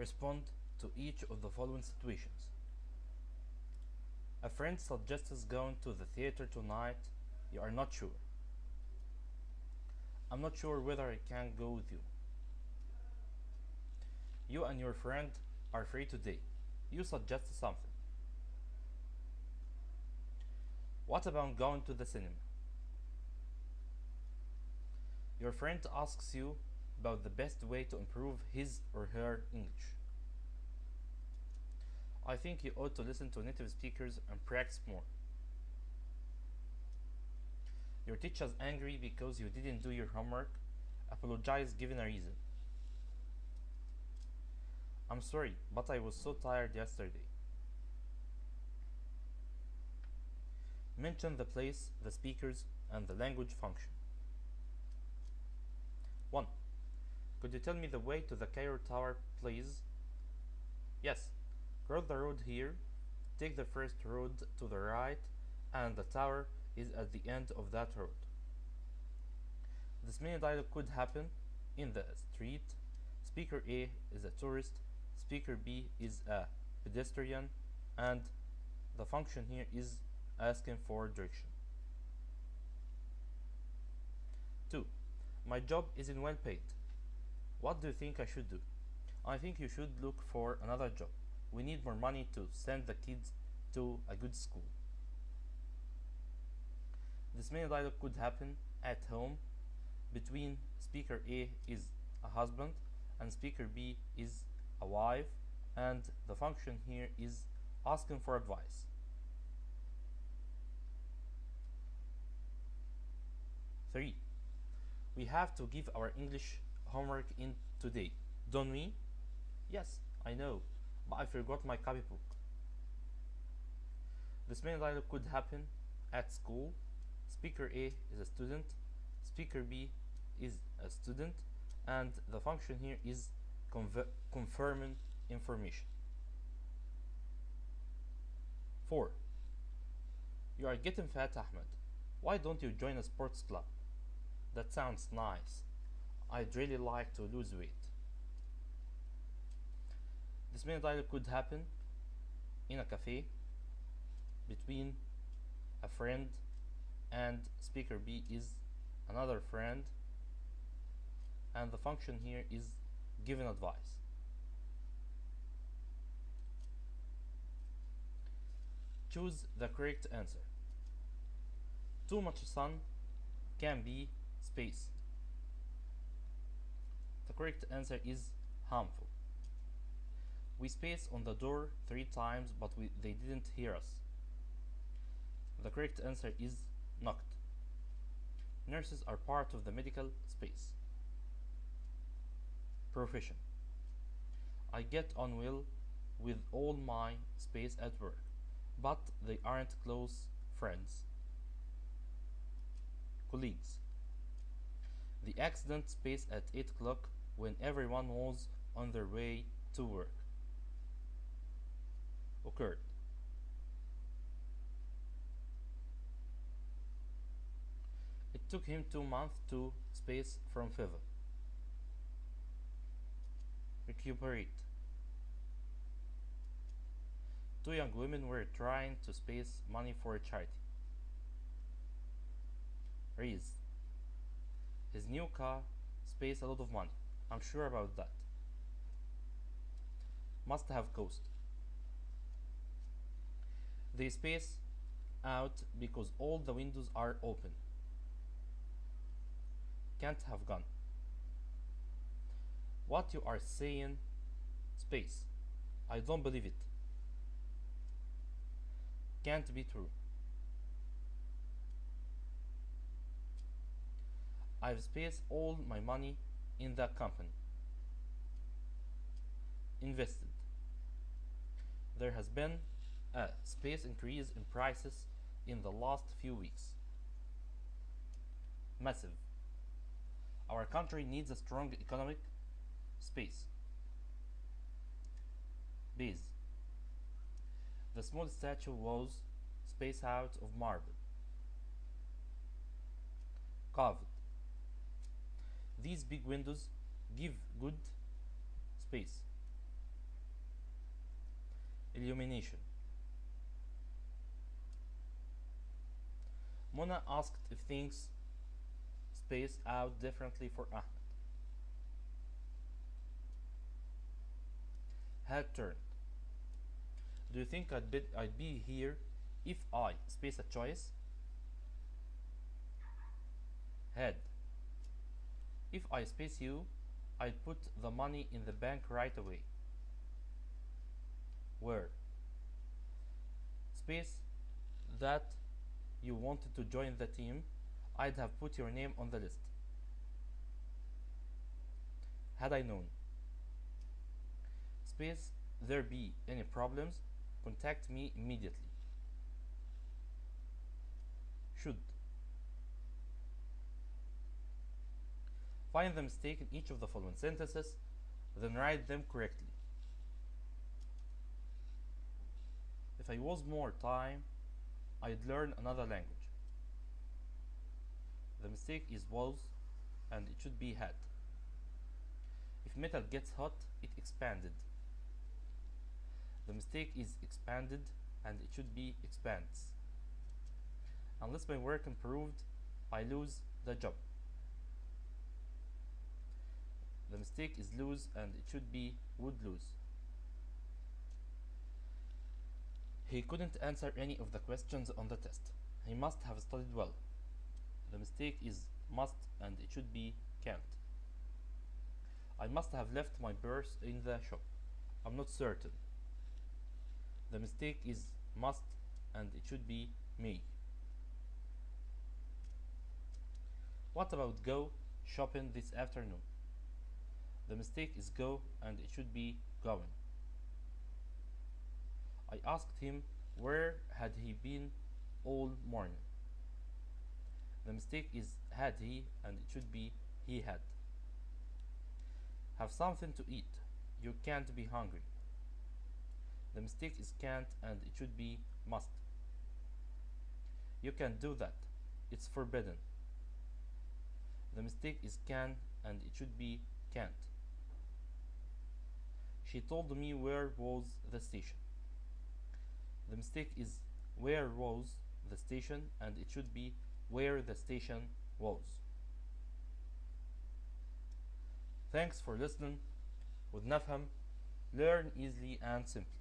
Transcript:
Respond to each of the following situations. A friend suggests going to the theater tonight. You are not sure. I'm not sure whether I can go with you. You and your friend are free today. You suggest something. What about going to the cinema? Your friend asks you about the best way to improve his or her English. I think you ought to listen to native speakers and practice more. Your teacher's angry because you didn't do your homework. Apologize given a reason. I'm sorry, but I was so tired yesterday. Mention the place, the speakers, and the language function. 1. Could you tell me the way to the Cairo Tower, please? Yes. Cross the road here, take the first road to the right, and the tower is at the end of that road. This mini dialogue could happen in the street. Speaker A is a tourist, speaker B is a pedestrian, and the function here is asking for direction. 2. My job isn't well paid. What do you think I should do? I think you should look for another job. We need more money to send the kids to a good school. This mini dialogue could happen at home between speaker A is a husband and speaker B is a wife, and the function here is asking for advice. 3. We have to give our English homework in today, don't we? Yes, I know, but I forgot my copybook. This mini dialogue could happen at school. Speaker A is a student, speaker B is a student, and the function here is confirming information. 4. You are getting fat, Ahmed. Why don't you join a sports club? That sounds nice. I'd really like to lose weight. This mini dialogue could happen in a cafe between a friend and speaker B is another friend, and the function here is giving advice. Choose the correct answer. Too much sun can be space. The correct answer is harmful. We spaced on the door 3 times, but they didn't hear us. The correct answer is knocked. Nurses are part of the medical space. Profession. I get on well with all my space at work, but they aren't close friends. Colleagues. The accident space at 8 o'clock when everyone was on their way to work occurred. It took him 2 months to space from fever. Recuperate. 2 young women were trying to space money for a charity. Raise. His new car spaced a lot of money. I'm sure about that. Must have cost. They space out because all the windows are open. Can't have gone. What you are saying, space. I don't believe it. Can't be true. I've spaced all my money in that company. Invested. There has been a space increase in prices in the last few weeks. Massive. Our country needs a strong economic space. Base. The small statue was spaced out of marble. Carved. These big windows give good space. illumination. Mona asked if things space out differently for Ahmed. Had turned. Do you think I'd be here if I space a choice? Had. If I space you, I'd put the money in the bank right away. Where? Space that you wanted to join the team, I'd have put your name on the list. Had I known. Space, there be any problems, contact me immediately. Should. Find the mistake in each of the following sentences, then write them correctly. If I was more time, I'd learn another language. The mistake is was, and it should be had. If metal gets hot, it expanded. The mistake is expanded, and it should be expands. Unless my work improved, I lose the job. The mistake is lose, and it should be would lose. He couldn't answer any of the questions on the test. He must have studied well. The mistake is must, and it should be can't. I must have left my purse in the shop. I'm not certain. The mistake is must, and it should be may. What about go shopping this afternoon? The mistake is go, and it should be going. I asked him where had he been all morning. The mistake is had he, and it should be he had. Have something to eat. You can't be hungry. The mistake is can't, and it should be must. You can't do that. It's forbidden. The mistake is can, and it should be can't. She told me where was the station. The mistake is where was the station, and it should be where the station was. Thanks for listening. With Nafham, learn easily and simply.